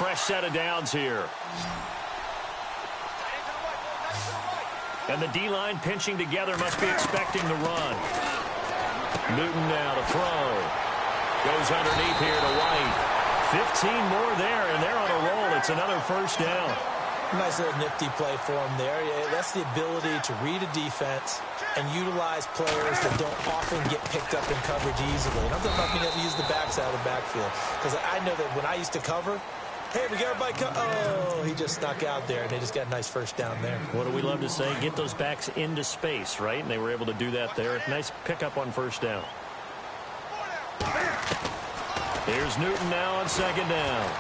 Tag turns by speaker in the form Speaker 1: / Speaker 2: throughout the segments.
Speaker 1: fresh set of downs here. And the D-line pinching together must be expecting the run. Newton now to throw. Goes underneath here to White. 15 more there, and they're on a roll. It's another first down.
Speaker 2: Nice little nifty play for him there. Yeah, that's the ability to read a defense and utilize players that don't often get picked up in coverage easily. And I'm talking about being able to use the backside of the backfield. Because I know that when I used to cover, hey, we got everybody oh, he just snuck out there, and they just got a nice first down there.
Speaker 1: What do we love to say? Get those backs into space, right? And they were able to do that there. Nice pickup on first down. Here's Newton now on second down.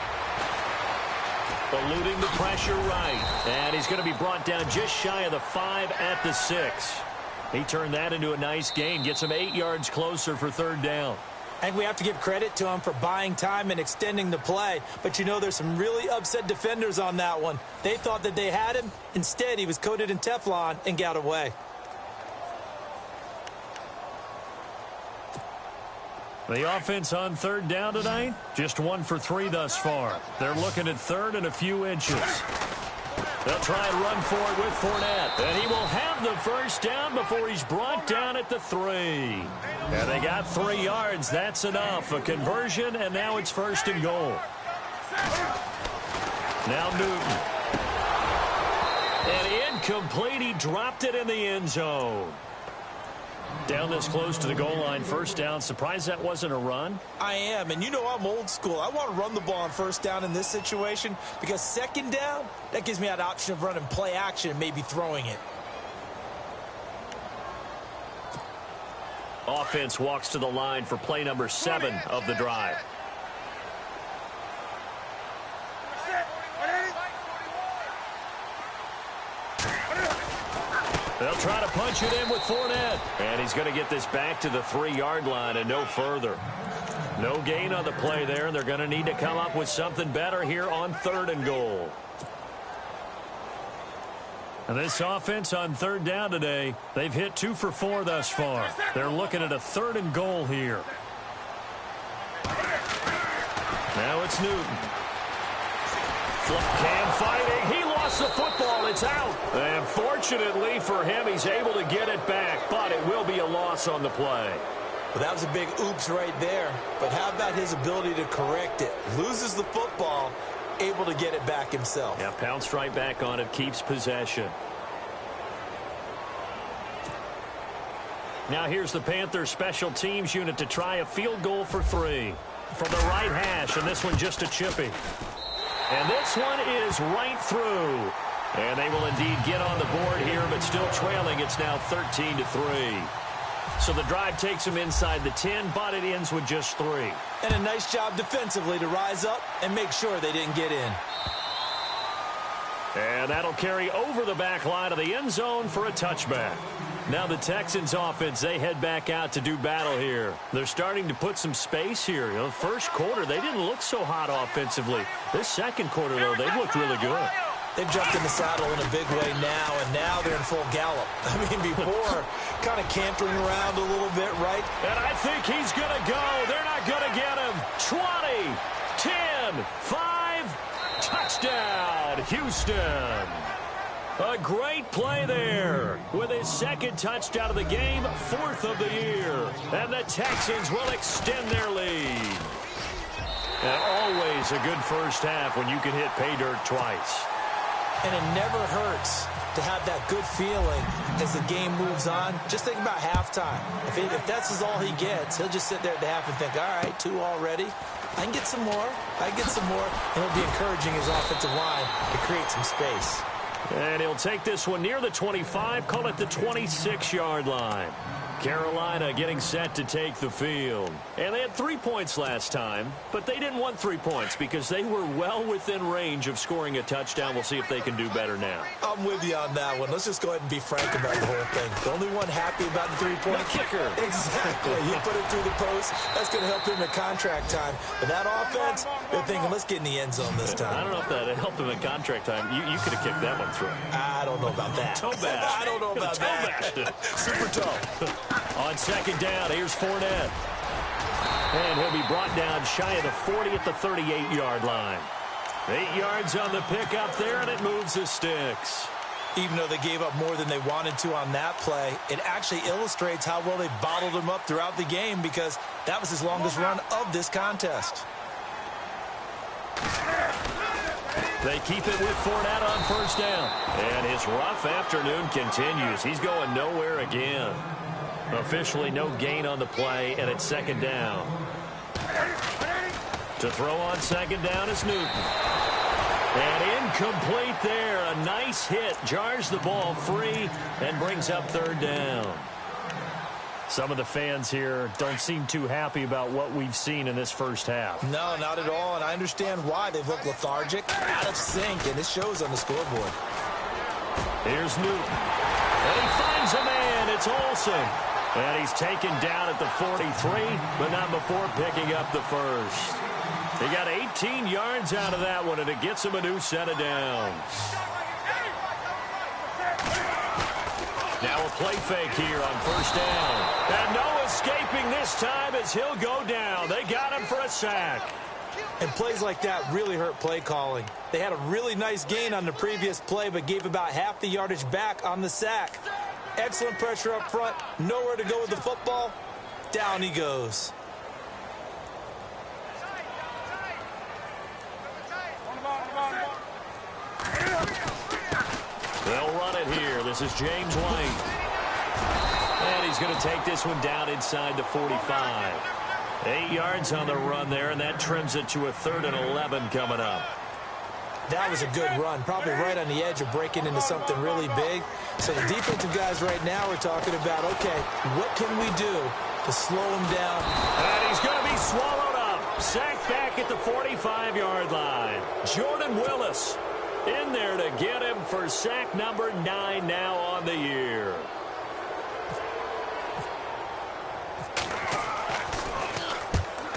Speaker 1: Eluding the pressure right. And he's going to be brought down just shy of the 5 at the 6. He turned that into a nice gain. Gets him 8 yards closer for third down.
Speaker 2: I think we have to give credit to him for buying time and extending the play. But, you know, there's some really upset defenders on that one. They thought that they had him. Instead, he was coated in Teflon and got away.
Speaker 1: The offense on third down tonight, just 1 for 3 thus far. They're looking at third and a few inches. They'll try and run for it with Fournette. And he will have the first down before he's brought down at the 3. And they got 3 yards. That's enough. A conversion, and now it's first and goal. Now Newton. And incomplete. He dropped it in the end zone. Down this close to the goal line, first down. Surprised that wasn't a run?
Speaker 2: I am, and you know I'm old school. I want to run the ball on first down in this situation because second down, that gives me that option of running play action and maybe throwing it.
Speaker 1: Offense walks to the line for play number 7 of the drive. They'll try to punch it in with Fournette. And he's going to get this back to the 3-yard line and no further. No gain on the play there, and they're going to need to come up with something better here on third and goal. And this offense on third down today, they've hit 2 for 4 thus far. They're looking at a third and goal here. Now it's Newton. Flip cam fighting. He lost the football. It's out. And fortunately for him, he's able to get it back, but it will be a loss on the play.
Speaker 2: Well, that was a big oops right there. But how about his ability to correct it? Loses the football, able to get it back himself.
Speaker 1: Yeah, pounced right back on it, keeps possession. Now here's the Panthers special teams unit to try a field goal for 3. From the right hash, and this one just a chippy. And this one is right through. And they will indeed get on the board here, but still trailing. It's now 13-3. So the drive takes them inside the 10, but it ends with just 3.
Speaker 2: And a nice job defensively to rise up and make sure they didn't get in.
Speaker 1: And that'll carry over the back line of the end zone for a touchback. Now the Texans offense, they head back out to do battle here. They're starting to put some space here. You know, first quarter, they didn't look so hot offensively. This second quarter, though, they've looked really good.
Speaker 2: They've jumped in the saddle in a big way now, and now they're in full gallop. I mean, before, kind of cantering around a little bit, right?
Speaker 1: And I think he's going to go. They're not going to get him. 20, 10, 5, touchdown, Houston. A great play there with his second touchdown of the game, 4th of the year. And the Texans will extend their lead. And always a good first half when you can hit pay dirt twice.
Speaker 2: And it never hurts to have that good feeling as the game moves on. Just think about halftime. If that's all he gets, he'll just sit there at the half and think, all right, 2 already. I can get some more. I can get some more. And he'll be encouraging his offensive line to create some space.
Speaker 1: And he'll take this one near the 25, call it the 26-yard line. Carolina getting set to take the field. And they had 3 points last time, but they didn't want 3 points because they were well within range of scoring a touchdown. We'll see if they can do better now.
Speaker 2: I'm with you on that one. Let's just go ahead and be frank about the whole thing. The only one happy about the 3-point
Speaker 1: kicker.
Speaker 2: Exactly. He put it through the post. That's going to help him at contract time. But that offense, they're thinking, let's get in the end zone this time.
Speaker 1: I don't know if that helped him at contract time. You could have kicked that one through.
Speaker 2: I don't know about that.
Speaker 1: Toe bash.
Speaker 2: I don't know about that. Super toe.
Speaker 1: On second down, here's Fournette. And he'll be brought down shy of the 40 at the 38-yard line. 8 yards on the pickup there, and it moves the sticks.
Speaker 2: Even though they gave up more than they wanted to on that play, it actually illustrates how well they bottled him up throughout the game because that was his longest run of this contest.
Speaker 1: They keep it with Fournette on first down. And his rough afternoon continues. He's going nowhere again. Officially no gain on the play, and it's second down. To throw on second down is Newton. And incomplete there. A nice hit. Jars the ball free and brings up third down. Some of the fans here don't seem too happy about what we've seen in this first half.
Speaker 2: No, not at all, and I understand why. They've looked lethargic, out of sync, and it shows on the scoreboard.
Speaker 1: Here's Newton. And he finds a man. It's Olsen. And he's taken down at the 43, but not before picking up the first. He got 18 yards out of that one, and it gets him a new set of downs. Now a play fake here on first down. And no escaping this time as he'll go down. They got him for a sack.
Speaker 2: And plays like that really hurt play calling. They had a really nice gain on the previous play, but gave about half the yardage back on the sack. Excellent pressure up front. Nowhere to go with the football. Down he goes.
Speaker 1: They'll run it here. This is James White. And he's going to take this one down inside the 45. 8 yards on the run there, and that trims it to a 3rd and 11 coming up.
Speaker 2: That was a good run, probably right on the edge of breaking into something really big. So the defensive guys right now are talking about, okay, what can we do to slow him down?
Speaker 1: And he's going to be swallowed up. Sacked back at the 45-yard line. Jordan Willis in there to get him for sack number 9 now on the year.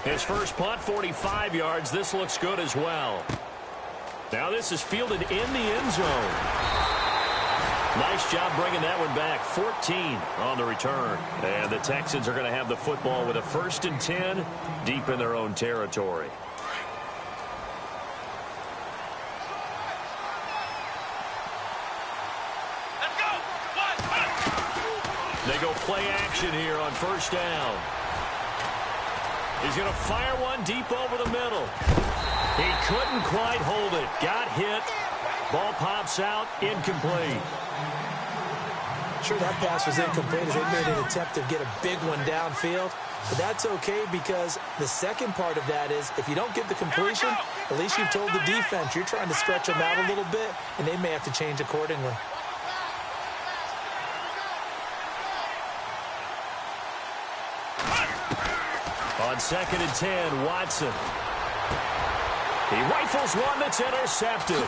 Speaker 1: His first punt, 45 yards. This looks good as well. Now this is fielded in the end zone. Nice job bringing that one back. 14 on the return. And the Texans are going to have the football with a 1st and 10 deep in their own territory. They go play action here on first down. He's going to fire one deep over the middle. He couldn't quite hold it. Got hit. Ball pops out. Incomplete.
Speaker 2: Sure, that pass was incomplete as they made an attempt to get a big one downfield. But that's okay because the second part of that is if you don't get the completion, at least you've told the defense you're trying to stretch them out a little bit, and they may have to change accordingly.
Speaker 1: On 2nd and 10, Watson. He rifles one that's intercepted.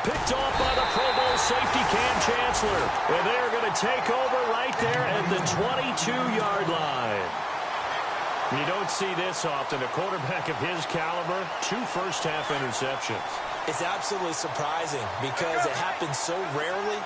Speaker 1: Picked off by the Pro Bowl safety Cam Chancellor. And they're going to take over right there at the 22-yard line. You don't see this often. A quarterback of his caliber, 2 first-half interceptions.
Speaker 2: It's absolutely surprising because it happens so rarely.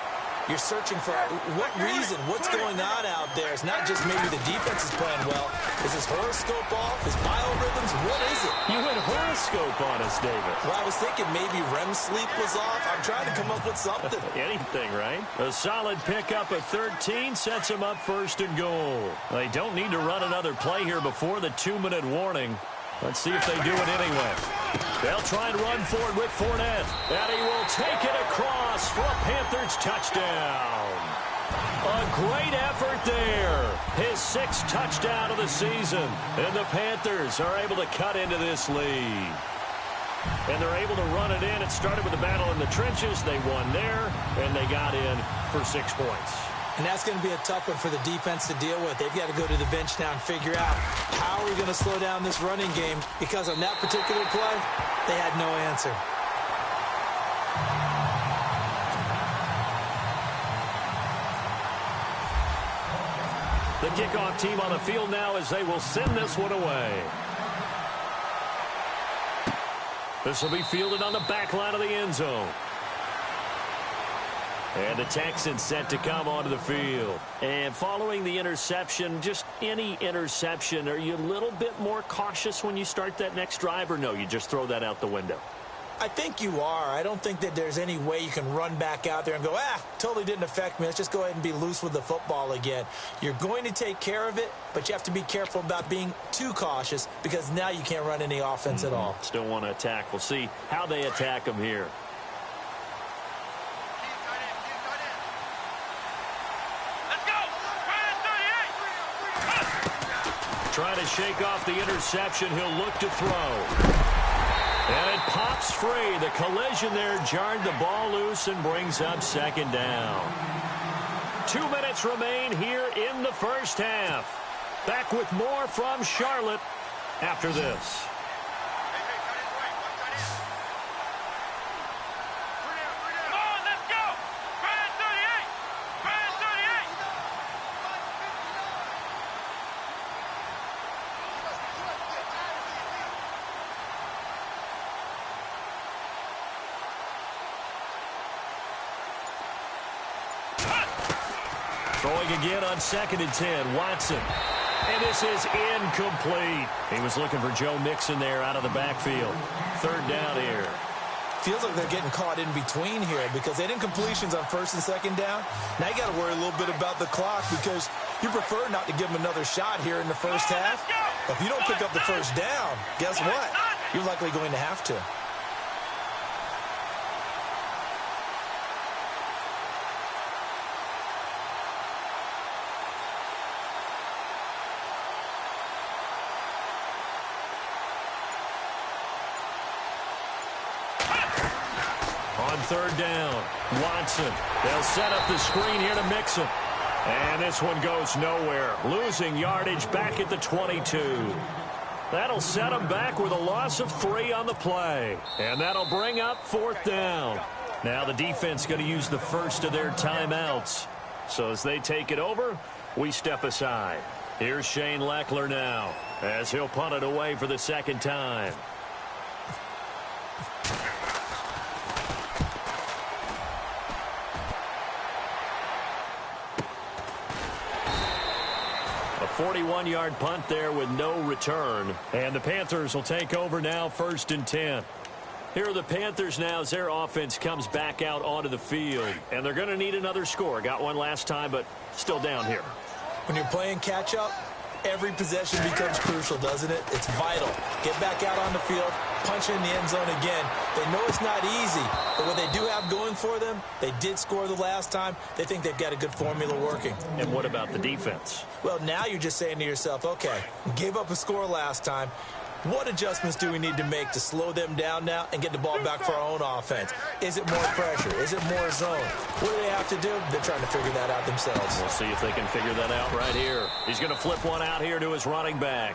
Speaker 2: You're searching for what reason, what's going on out there. It's not just maybe the defense is playing well. Is his horoscope off? His biorhythms? What is it?
Speaker 1: You went horoscope on us, David.
Speaker 2: Well, I was thinking maybe REM sleep was off. I'm trying to come up with something.
Speaker 1: Anything, right? A solid pickup at 13 sets him up 1st and goal. They don't need to run another play here before the 2-minute warning. Let's see if they do it anyway. They'll try and run forward with Fournette. And he will take it across for a Panthers touchdown. A great effort there. His 6th touchdown of the season. And the Panthers are able to cut into this lead. And they're able to run it in. It started with a battle in the trenches. They won there, and they got in for 6 points.
Speaker 2: And that's going to be a tough one for the defense to deal with. They've got to go to the bench now and figure out how are we going to slow down this running game, because on that particular play, they had no answer.
Speaker 1: The kickoff team on the field now as they will send this one away. This will be fielded on the back line of the end zone. And the Texans set to come onto the field. And following the interception, just any interception, are you a little bit more cautious when you start that next drive, or no, you just throw that out the window?
Speaker 2: I think you are. I don't think that there's any way you can run back out there and go, totally didn't affect me. Let's just go ahead and be loose with the football again. You're going to take care of it, but you have to be careful about being too cautious because now you can't run any offense at all.
Speaker 1: Still want to attack. We'll see how they attack them here. Trying to shake off the interception. He'll look to throw. And it pops free. The collision there jarred the ball loose and brings up second down. 2 minutes remain here in the first half. Back with more from Charlotte after this. Throwing again on 2nd and 10. Watson. And this is incomplete. He was looking for Joe Mixon there out of the backfield. 3rd down here.
Speaker 2: Feels like they're getting caught in between here because they didn't completions on 1st and 2nd down. Now you got to worry a little bit about the clock because you prefer not to give them another shot here in the first half. But if you don't pick up the 1st down, guess what? You're likely going to have to.
Speaker 1: On 3rd down, Watson. They'll set up the screen here to Mixon. And this one goes nowhere. Losing yardage back at the 22. That'll set them back with a loss of 3 on the play. And that'll bring up 4th down. Now the defense going to use the first of their timeouts. So as they take it over, we step aside. Here's Shane Leckler now as he'll punt it away for the 2nd time. A 41-yard punt there with no return. And the Panthers will take over now 1st and 10. Here are the Panthers now as their offense comes back out onto the field. And they're going to need another score. Got one last time, but still down here.
Speaker 2: When you're playing catch-up, every possession becomes crucial, doesn't it? It's vital. Get back out on the field, punch in the end zone again. They know it's not easy, but what they do have going for them, they did score the last time. They think they've got a good formula working.
Speaker 1: And what about the defense?
Speaker 2: Well, now you're just saying to yourself, okay, we gave up a score last time. What adjustments do we need to make to slow them down now and get the ball back for our own offense? Is it more pressure? Is it more zone? What do they have to do? They're trying to figure that out themselves.
Speaker 1: We'll see if they can figure that out right here. He's going to flip one out here to his running back.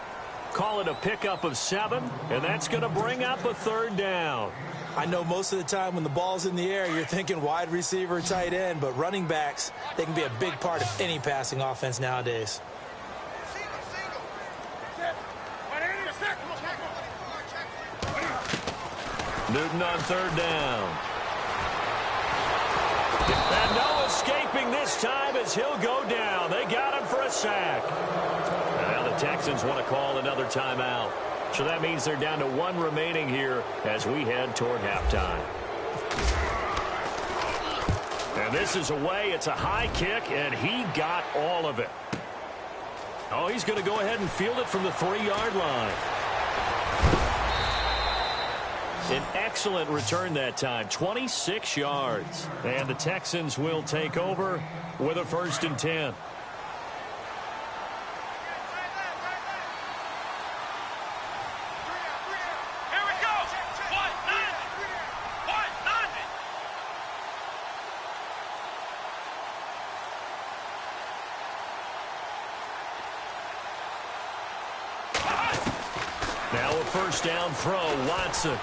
Speaker 1: Call it a pickup of 7, and that's going to bring up a 3rd down.
Speaker 2: I know most of the time when the ball's in the air, you're thinking wide receiver, tight end, but running backs, they can be a big part of any passing offense nowadays.
Speaker 1: Newton on 3rd down. And no escaping this time as he'll go down. They got him for a sack. And now the Texans want to call another timeout. So that means they're down to 1 remaining here as we head toward halftime. And this is away. It's a high kick, and he got all of it. Oh, he's going to go ahead and field it from the 3-yard line. An excellent return that time, 26 yards. And the Texans will take over with a 1st and 10. Now a 1st down throw, Watson.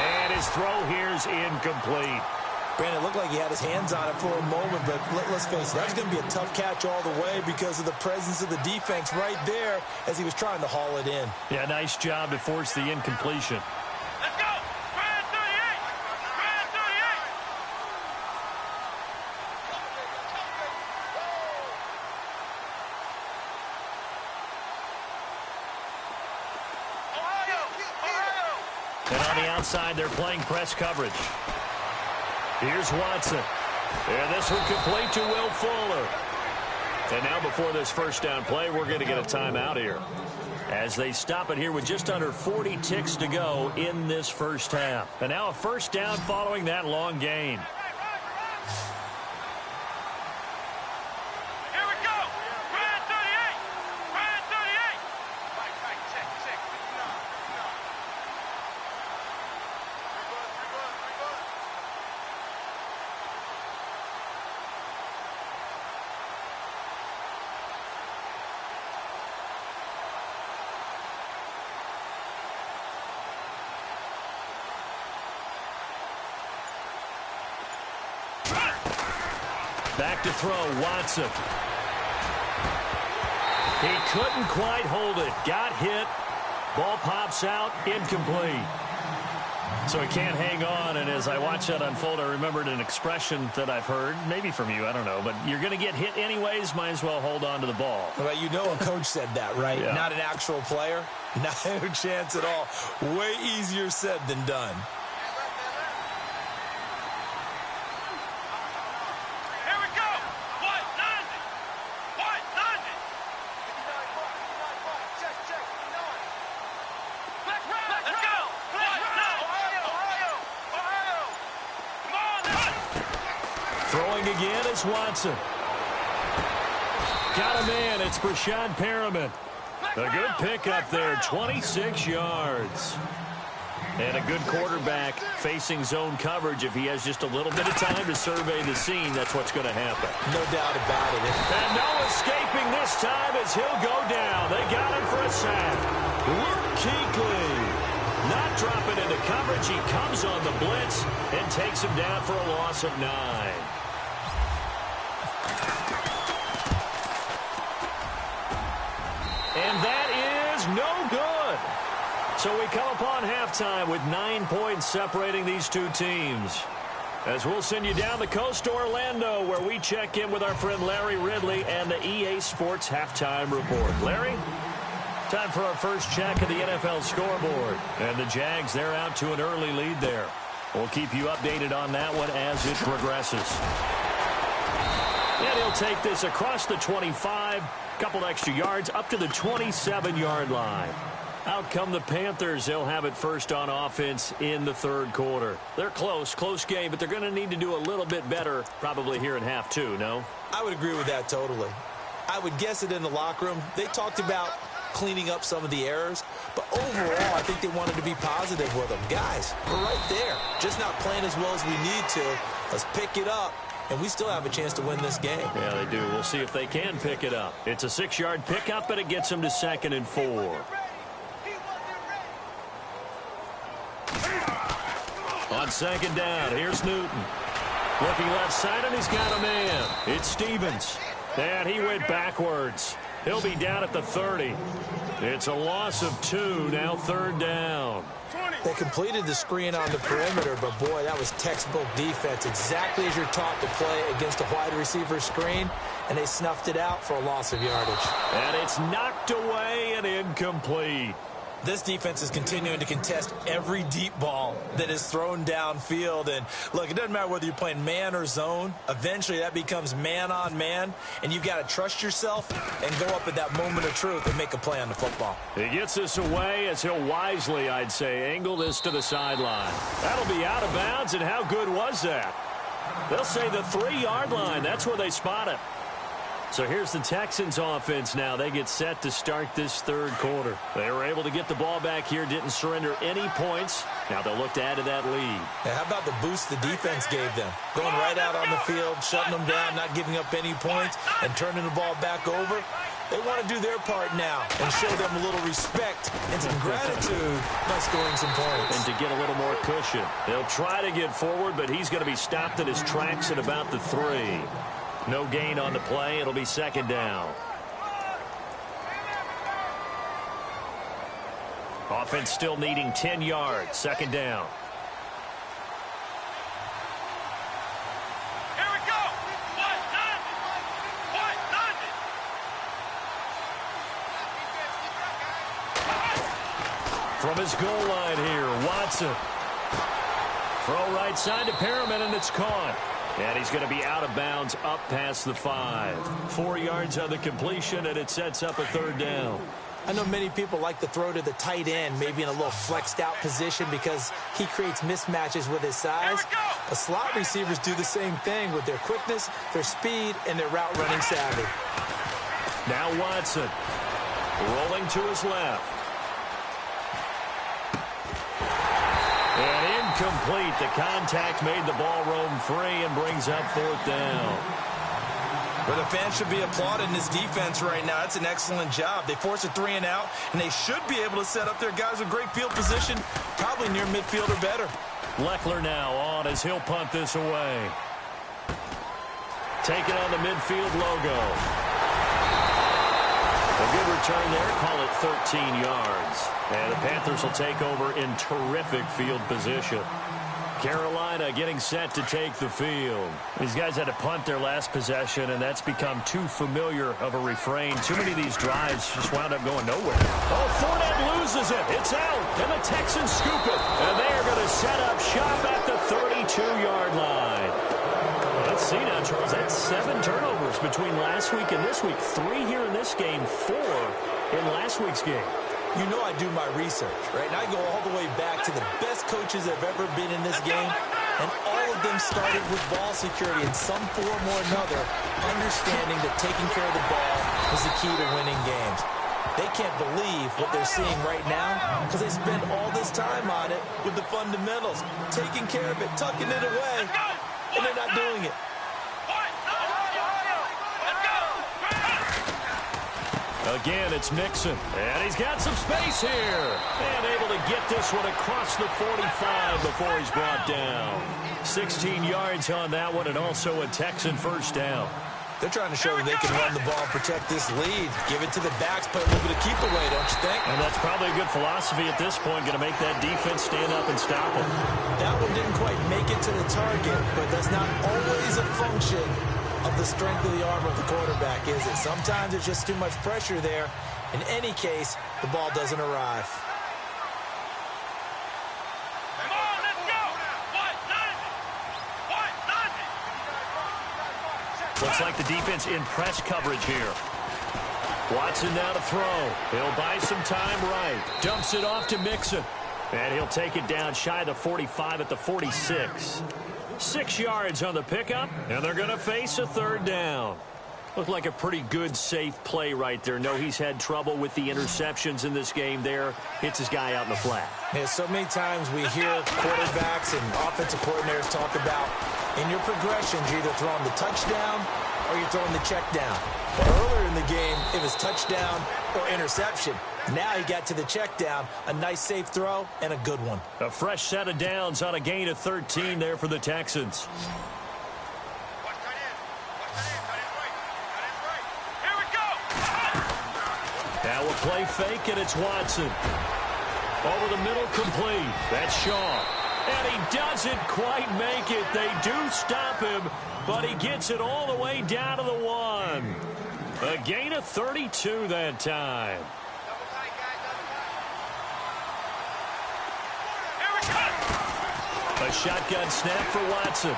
Speaker 1: And his throw here's incomplete.
Speaker 2: Brandon, it looked like he had his hands on it for a moment, but let's face it, that was going to be a tough catch all the way because of the presence of the defense right there as he was trying to haul it in.
Speaker 1: Yeah, nice job to force the incompletion.
Speaker 3: Let's go! Brand 38! Brand 38! Ohio! Ohio!
Speaker 1: on the outside, they're playing press coverage. Here's Watson. And this one complete to Will Fuller. And now before this first down play, we're going to get a timeout here, as they stop it here with just under 40 ticks to go in this first half. And now a first down following that long gain.
Speaker 3: Here we go. Red 38. Red 38. Check.
Speaker 1: Back to throw, Watson. He couldn't quite hold it. Got hit. Ball pops out, incomplete. So he can't hang on, and as I watch that unfold, I remembered an expression that I've heard, maybe from you, I don't know, but you're going to get hit anyways, might as well hold on to the ball.
Speaker 2: Well, you know a coach said that, right?
Speaker 1: Yeah.
Speaker 2: Not an actual player. No chance at all. Way easier said than done.
Speaker 1: Again, it's Watson. Got a man. It's Brashad Perriman. A good pickup there, 26 yards. And a good quarterback facing zone coverage. If he has just a little bit of time to survey the scene, that's what's going to happen.
Speaker 2: No doubt about it.
Speaker 1: And no escaping this time as he'll go down. They got him for a sack. Luke Kuechly not dropping into coverage. He comes on the blitz and takes him down for a loss of 9. And that is no good. So we come upon halftime with 9 points separating these two teams. As we'll send you down the coast to Orlando, where we check in with our friend Larry Ridley and the EA Sports Halftime Report. Larry, time for our first check of the NFL scoreboard. And the Jags, they're out to an early lead there. We'll keep you updated on that one as it progresses. And he'll take this across the 25, couple extra yards, up to the 27-yard line. Out come the Panthers. They'll have it first on offense in the third quarter. They're close game, but they're going to need to do a little bit better probably here in half two, no?
Speaker 2: I would agree with that totally. I would guess it in the locker room. They talked about cleaning up some of the errors, but overall, I think they wanted to be positive with them. Guys, we're right there. Just not playing as well as we need to. Let's pick it up, and we still have a chance to win this game.
Speaker 1: Yeah, they do. We'll see if they can pick it up. It's a 6-yard pickup, and it gets them to 2nd and 4. On second down, here's Newton. Looking left side, and he's got a man. It's Stevens. And he went backwards. He'll be down at the 30. It's a loss of 2, now 3rd down.
Speaker 2: They completed the screen on the perimeter, but boy, that was textbook defense. Exactly as you're taught to play against a wide receiver screen, and they snuffed it out for a loss of yardage.
Speaker 1: And it's knocked away and incomplete.
Speaker 2: This defense is continuing to contest every deep ball that is thrown downfield. And, look, it doesn't matter whether you're playing man or zone. Eventually, that becomes man-on-man, and you've got to trust yourself and go up at that moment of truth and make a play on the football.
Speaker 1: He gets this away as he'll wisely, I'd say, angle this to the sideline. That'll be out of bounds, and how good was that? They'll say the 3-yard line. That's where they spot it. So here's the Texans offense now. They get set to start this third quarter. They were able to get the ball back here, didn't surrender any points. Now they'll look to add to that lead.
Speaker 2: Now, how about the boost the defense gave them? Going right out on the field, shutting them down, not giving up any points, and turning the ball back over. They want to do their part now and show them a little respect and some gratitude by scoring some points.
Speaker 1: And to get a little more cushion. They'll try to get forward, but he's going to be stopped at his tracks at about the 3. No gain on the play. It'll be 2nd down. Offense still needing 10 yards. 2nd down.
Speaker 3: Here we go.
Speaker 1: From his goal line here, Watson. Throw right side to Perriman, and it's caught. And he's going to be out of bounds up past the 5. 4 yards on the completion, and it sets up a third down.
Speaker 2: I know many people like to throw to the tight end, maybe in a little flexed out position because he creates mismatches with his size. But slot receivers do the same thing with their quickness, their speed, and their route running savvy.
Speaker 1: Now Watson rolling to his left. And incomplete. The contact made the ball roam free and brings up fourth down.
Speaker 4: Well, the fans should be applauding this defense right now. That's an excellent job. They force a 3 and out, and they should be able to set up their guys with great field position, probably near midfield or better.
Speaker 1: Leckler now on as he'll punt this away. Taking on the midfield logo. A good return there. Call it 13 yards. And the Panthers will take over in terrific field position. Carolina getting set to take the field. These guys had to punt their last possession, and that's become too familiar of a refrain. Too many of these drives just wound up going nowhere. Oh, Fournette loses it. It's out, and the Texans scoop it. And they are going to set up shop at the 32-yard line. Let's see now, Charles. That's 7 turnovers between last week and this week. 3 here in this game, 4 in last week's game.
Speaker 2: You know I do my research, right? And I go all the way back to the best coaches that have ever been in this game, and all of them started with ball security in some form or another, understanding that taking care of the ball is the key to winning games. They can't believe what they're seeing right now because they spend all this time on it with the fundamentals, taking care of it, tucking it away, and they're not doing it.
Speaker 1: Again, it's Mixon, and he's got some space here. And able to get this one across the 45 before he's brought down. 16 yards on that one, and also a Texan first down.
Speaker 2: They're trying to show that they can run the ball and protect this lead. Give it to the backs, play a little bit of keep away, don't you think?
Speaker 1: And that's probably a good philosophy at this point, going to make that defense stand up and stop them.
Speaker 2: That one didn't quite make it to the target, but that's not always a function of the strength of the arm of the quarterback, is it? Sometimes there's just too much pressure there. In any case, the ball doesn't arrive.
Speaker 3: Come on, let's go!
Speaker 1: Looks like the defense in press coverage here. Watson now to throw. He'll buy some time right. Dumps it off to Mixon. And he'll take it down shy of the 45 at the 46. 6 yards on the pickup, and they're going to face a third down. Looked like a pretty good, safe play right there. No, he's had trouble with the interceptions in this game there. Hits his guy out in the flat.
Speaker 2: Yeah, so many times we hear quarterbacks and offensive coordinators talk about in your progressions, you're either throwing the touchdown or you're throwing the check down. But earlier in the game, it was touchdown or interception. Now he got to the check down, a nice safe throw, and a good one.
Speaker 1: A fresh set of downs on a gain of 13 there for the Texans.
Speaker 3: Here we go!
Speaker 1: Now a play fake, and it's Watson. Over the middle, complete. That's Shaw. And he doesn't quite make it. They do stop him, but he gets it all the way down to the 1. A gain of 32 that time. A shotgun snap for Watson.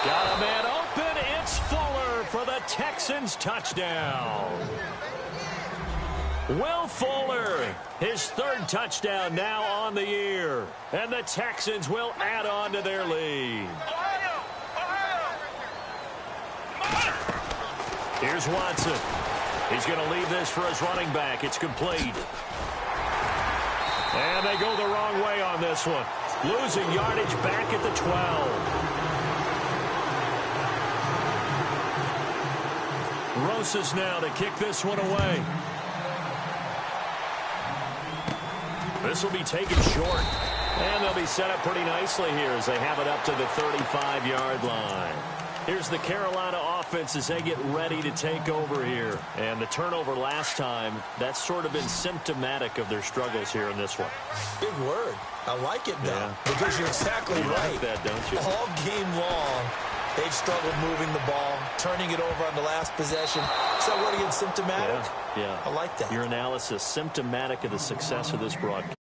Speaker 1: Got a man open. It's Fuller for the Texans touchdown. Will Fuller, his 3rd touchdown now on the year. And the Texans will add on to their lead. Here's Watson. He's going to leave this for his running back. It's complete. And they go the wrong way on this one. Losing yardage back at the 12. Rosas now to kick this one away. This will be taken short. And they'll be set up pretty nicely here as they have it up to the 35-yard line. Here's the Carolina offense as they get ready to take over here. And the turnover last time, that's sort of been symptomatic of their struggles here in this one.
Speaker 2: Big word. I like it, though, because you're exactly right.
Speaker 1: Like that, don't you?
Speaker 2: All game long, they've struggled moving the ball, turning it over on the last possession. Is that word again, symptomatic?
Speaker 1: Yeah.
Speaker 2: I like that.
Speaker 1: Your analysis, symptomatic of the success of this broadcast.